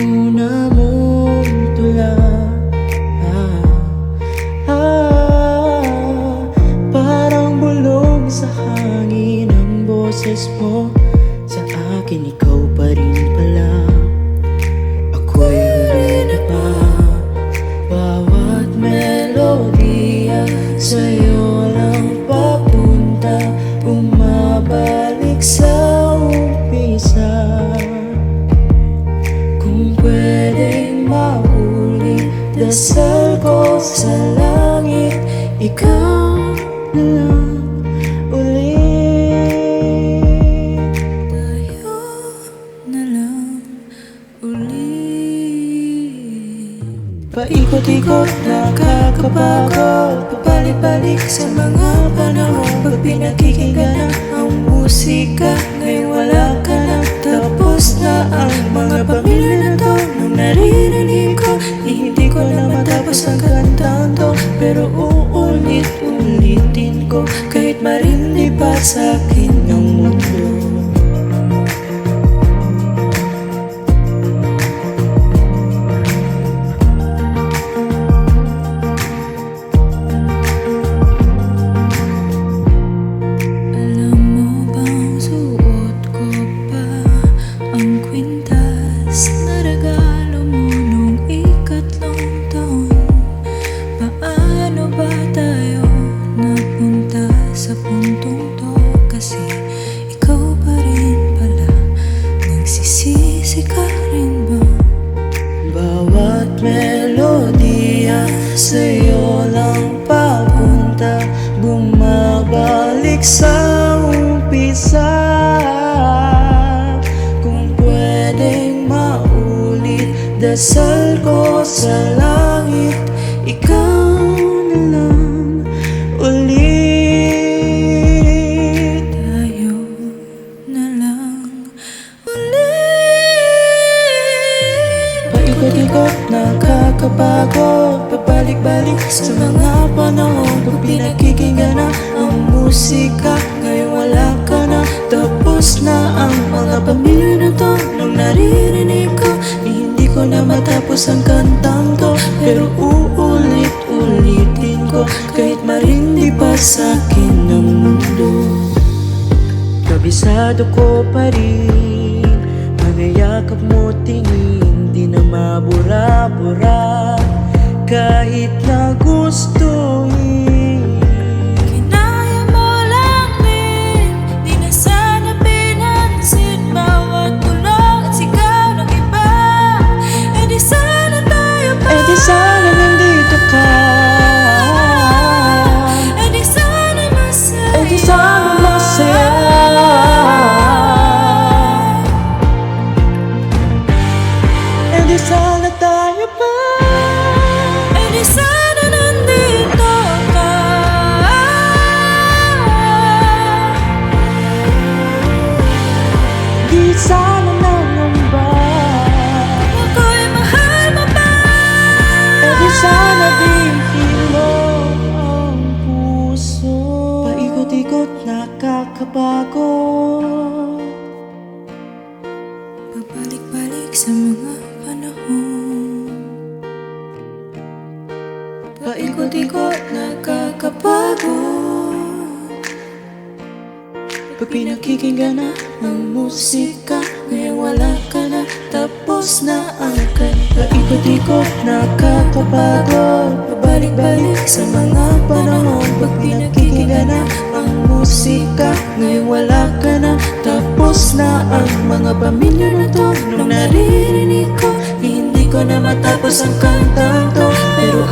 una mong tula. Parang bulong sa hangin ang boses mo. Sa akin ikaw pa rin pala. Ako'y huli na pa. Bawat melodiya sa'yo lang papunta. Bumabalik sa umpisa. Kung pwedeng mahuli dasal ko sa langit, ikaw na lang ulit. Tayo na lang ulit. Paikot-ikot, nakakapagod. Pabalik-balik sa mga panahon. Pag pinakikinggan ang musika, ngayon wala ka na. Tapos na ang mga pamilya na to. Nung naririnig ko, hindi ko na matapos ang kantang to. Pero uulit-ulitin ko, kahit marindi pa sa akin ang mundo. Sa puntong to, kasi ikaw pa rin pala. Nagsisisi ka rin ba? Bawat melodiya sa'yo lang papunta. Bumabalik sa umpisa. Kung pwedeng maulit dasal ko sa langit, ikaw na lang ulit. Paikot-ikot, nakakapagod. Pabalik-balik sa mga panahon. Pag pinakikinggan na ang musika, ngayon wala ka na. Tapos na ang mga pamilya na to. Nung naririnig ko, hindi ko na matapos ang kantang to. Pero uulit-ulitin ko, kahit marindi pa sa akin ang mundo. Kabisado ko pa rin mga yakap mo tingin, di na mabura-bura kahit na gustuhin. Kinaya mo lang din, di na sana pinansin bawat tulong at sigaw ng iba. E di sana tayo pa, Eh di sana nandito ka. e di sana masaya, Eh di sana masaya. Eh di sana tayo pa. e di sana nandito ka. Di sana nangamba. Ako'y mahal mo pa. Eh di sana dihin mo ang puso. Paikot-ikot, nakakapagod. Pabalik-balik sa mga panahon. Paikot-ikot, nakakapagod. Pag pinakikinggan na ang musika, ngayon wala ka na. Tapos na ang kanta. Paikot-ikot, nakakapagod. Pabalik-balik sa mga panahon. Pag pinakikinggan na ang musika, ngayon wala ka na. Tapos na ang mga pamilya na to. Nung naririnig ko, hindi ko na matapos ang kantang to. Pero